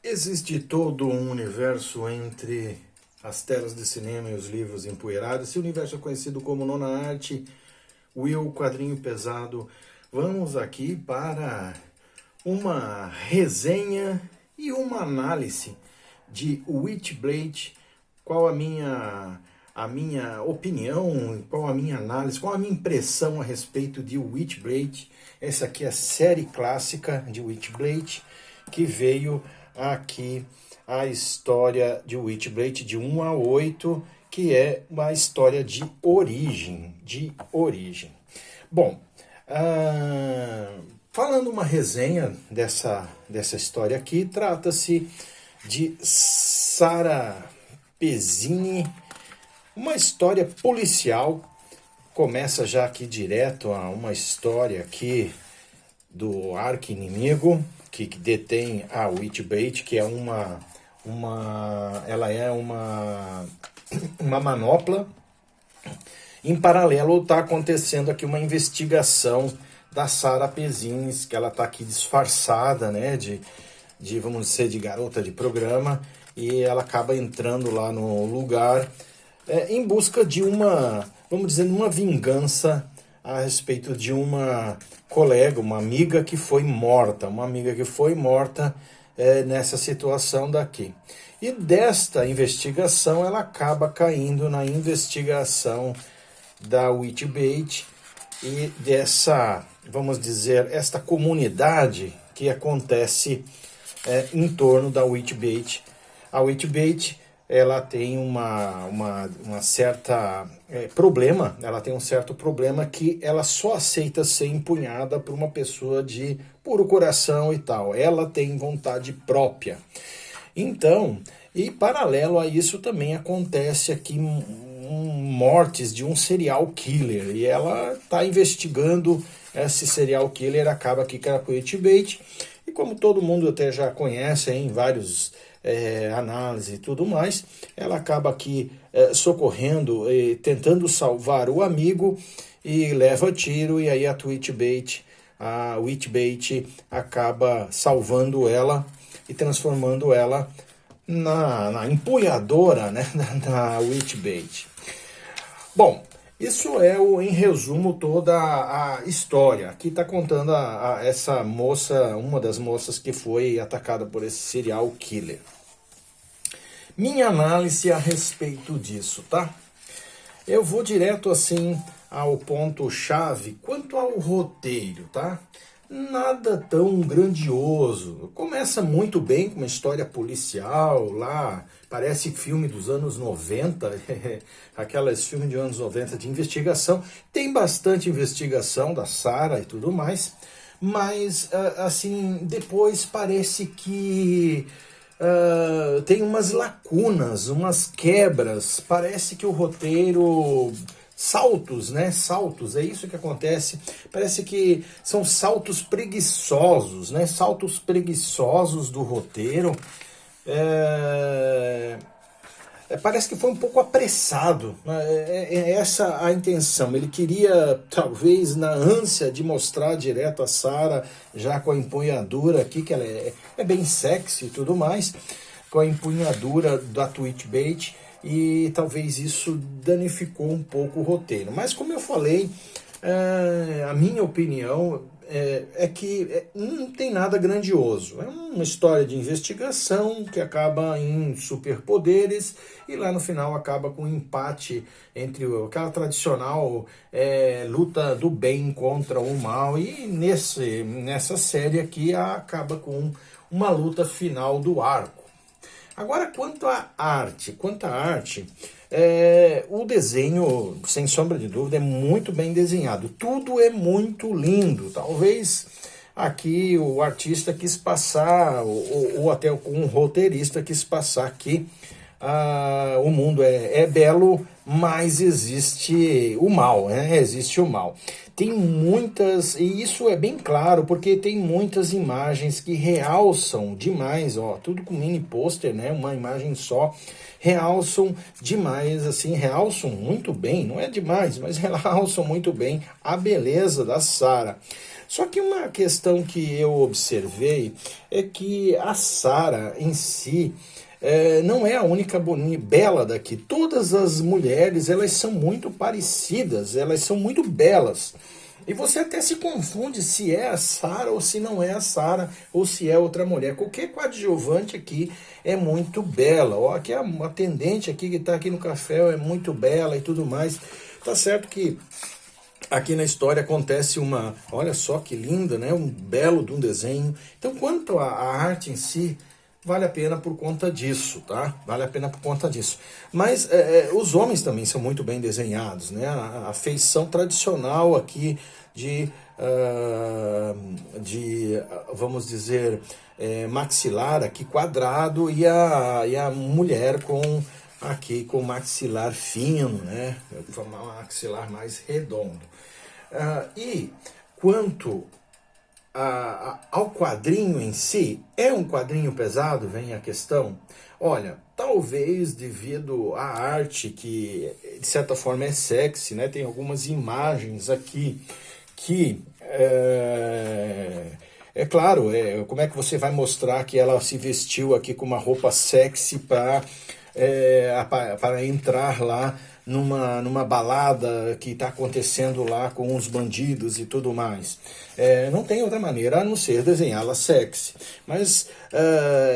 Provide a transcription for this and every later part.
Existe todo um universo entre as telas de cinema e os livros empoeirados. Esse universo é conhecido como Nona Arte, Will, Quadrinho Pesado. Vamos aqui para uma resenha e uma análise de Witchblade. Qual a minha opinião, qual a minha análise, qual a minha impressão a respeito de Witchblade. Essa aqui é a série clássica de Witchblade, que veio aqui a história de Witchblade de 1 a 8, que é uma história de origem. Bom, falando uma resenha dessa história aqui, trata-se de Sarah Pezzini, uma história policial. Começa já aqui direto a uma história aqui do arqui-inimigo que detém a Witchblade, que é uma manopla. Em paralelo está acontecendo aqui uma investigação da Sarah Pezzini, que ela está aqui disfarçada, né, vamos dizer, de garota de programa, e ela acaba entrando lá no lugar em busca de uma vingança a respeito de uma colega, uma amiga que foi morta, nessa situação daqui. E desta investigação ela acaba caindo na investigação da Witchblade e dessa, vamos dizer, esta comunidade que acontece em torno da Witchblade. A Witchblade, ela tem uma certa problema, ela tem um certo problema que ela só aceita ser empunhada por uma pessoa de puro coração e tal. Ela tem vontade própria. Então, e paralelo a isso também acontece aqui mortes de um serial killer, e ela está investigando esse serial killer, acaba aqui com a Witchblade, e como todo mundo até já conhece em vários análise e tudo mais, ela acaba aqui socorrendo e tentando salvar o amigo e leva tiro, e aí a Witchblade acaba salvando ela e transformando ela na empunhadora, né, da Witchblade. Bom, isso é em resumo toda a história. Aqui está contando essa moça, uma das moças que foi atacada por esse serial killer. Minha análise a respeito disso, tá? Eu vou direto assim ao ponto-chave quanto ao roteiro, tá? Nada tão grandioso. Começa muito bem com uma história policial lá, parece filme dos anos 90, aquelas filmes de anos 90 de investigação. Tem bastante investigação da Sarah e tudo mais, mas assim, depois parece que tem umas lacunas, umas quebras. Parece que o roteiro... Saltos, né? Saltos, é isso que acontece. Parece que são saltos preguiçosos, né? Saltos preguiçosos do roteiro. Parece que foi um pouco apressado. Essa a intenção. Ele queria, talvez, na ânsia de mostrar direto a Sarah, já com a empunhadura aqui, que ela é bem sexy e tudo mais, com a empunhadura da Witchblade, e talvez isso danificou um pouco o roteiro. Mas como eu falei, a minha opinião é que não tem nada grandioso. É uma história de investigação que acaba em superpoderes e lá no final acaba com um empate entre aquela tradicional luta do bem contra o mal, e nessa série aqui acaba com uma luta final do arco. Agora, quanto à arte, o desenho, sem sombra de dúvida, é muito bem desenhado. Tudo é muito lindo. Talvez aqui o artista quis passar, ou até um roteirista quis passar aqui, o mundo é belo, mas existe o mal, né? Existe o mal. tem muitas, e isso é bem claro, porque tem muitas imagens que realçam demais, ó, tudo com mini pôster, né, uma imagem só, realçam demais, assim, realçam muito bem, não é demais, mas realçam muito bem a beleza da Sarah. Só que uma questão que eu observei é que a Sarah em si não é a única bela daqui. Todas as mulheres, elas são muito parecidas, elas são muito belas. E você até se confunde se é a Sarah ou se não é a Sarah, ou se é outra mulher. Qualquer coadjuvante aqui é muito bela. Ó, aqui a atendente aqui que está aqui no café é muito bela e tudo mais. Tá certo que aqui na história acontece uma, olha só que linda, né? Um belo de um desenho. Então, quanto à arte em si, vale a pena por conta disso, tá? Vale a pena por conta disso. Mas os homens também são muito bem desenhados, né? A feição tradicional aqui vamos dizer, maxilar aqui quadrado e a mulher aqui com maxilar fino, né? Maxilar mais redondo. E quanto ao quadrinho em si, é um quadrinho pesado, vem a questão? Olha, talvez devido à arte, que de certa forma é sexy, né? Tem algumas imagens aqui que é claro, como é que você vai mostrar que ela se vestiu aqui com uma roupa sexy para entrar lá numa balada que está acontecendo lá com os bandidos e tudo mais. Não tem outra maneira a não ser desenhá-la sexy. Mas,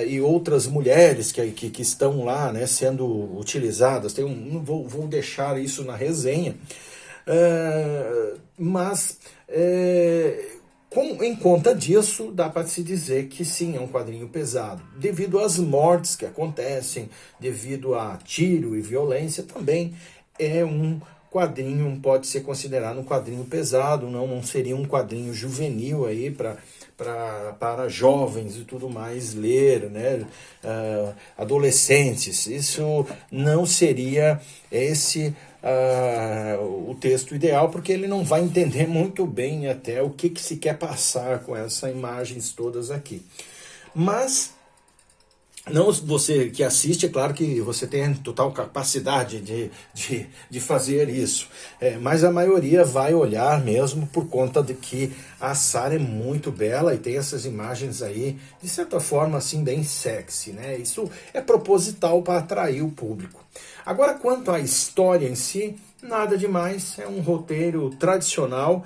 e outras mulheres que estão lá, né, sendo utilizadas, vou deixar isso na resenha, mas em conta disso, dá para se dizer que sim, é um quadrinho pesado. Devido às mortes que acontecem, devido a tiro e violência, também é um quadrinho, pode ser considerado um quadrinho pesado, não seria um quadrinho juvenil aí para jovens e tudo mais ler, né? Adolescentes. Isso não seria o texto ideal, porque ele não vai entender muito bem até o que se quer passar com essas imagens todas aqui. Mas não, você que assiste, é claro que você tem total capacidade de fazer isso, mas a maioria vai olhar mesmo por conta de que a Sarah é muito bela e tem essas imagens aí, de certa forma, assim, bem sexy, né? Isso é proposital para atrair o público. Agora, quanto à história em si, nada demais, é um roteiro tradicional,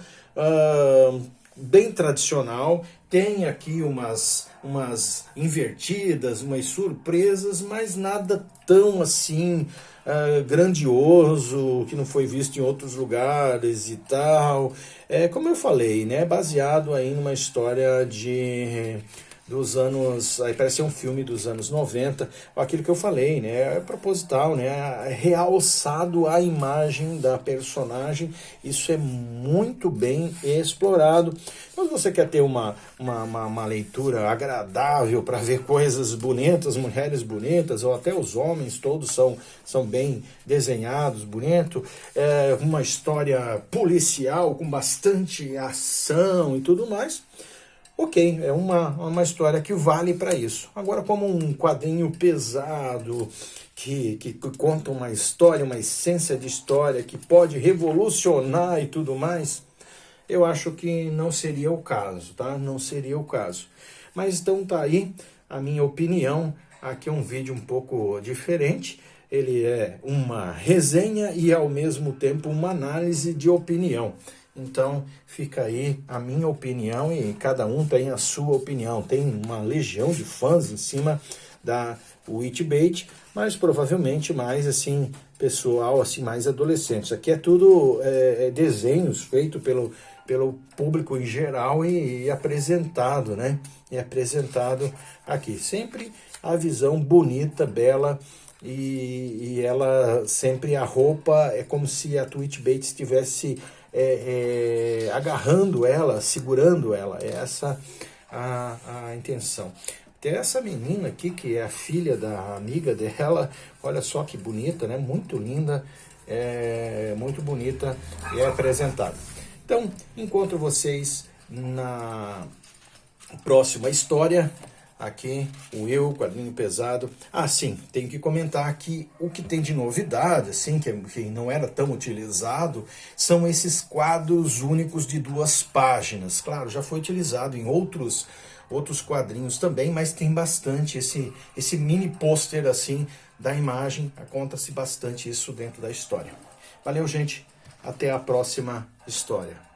bem tradicional. Tem aqui umas invertidas, umas surpresas, mas nada tão assim grandioso, que não foi visto em outros lugares e tal. Como eu falei, né, baseado aí numa história dos anos, aí parece um filme dos anos 90, aquilo que eu falei, né, é proposital, né, é realçado a imagem da personagem, isso é muito bem explorado. Então, se você quer ter uma leitura agradável para ver coisas bonitas, mulheres bonitas, ou até os homens, todos são bem desenhados, bonito, uma história policial com bastante ação e tudo mais, ok, é uma história que vale para isso. Agora, como um quadrinho pesado, que conta uma história, uma essência de história, que pode revolucionar e tudo mais, eu acho que não seria o caso, tá? Não seria o caso. Mas então tá aí a minha opinião. Aqui é um vídeo um pouco diferente. Ele é uma resenha e, ao mesmo tempo, uma análise de opinião. Então, fica aí a minha opinião e cada um tem a sua opinião. Tem uma legião de fãs em cima da Witchbait, mas provavelmente mais, assim, pessoal, assim, mais adolescentes. Aqui é tudo desenhos feitos pelo público em geral e apresentado, né? E apresentado aqui. Sempre a visão bonita, bela, e ela sempre, a roupa é como se a Witchbait estivesse agarrando ela, segurando ela. É essa a intenção. Tem essa menina aqui, que é a filha da amiga dela, olha só que bonita, né? Muito linda, muito bonita e é apresentada. Então, encontro vocês na próxima história. Aqui, o Eu, Quadrinho Pesado. Ah, sim, tenho que comentar aqui o que tem de novidade, assim, que não era tão utilizado, são esses quadros únicos de 2 páginas. Claro, já foi utilizado em outros quadrinhos também, mas tem bastante esse mini pôster, assim, da imagem. Conta-se bastante isso dentro da história. Valeu, gente. Até a próxima história.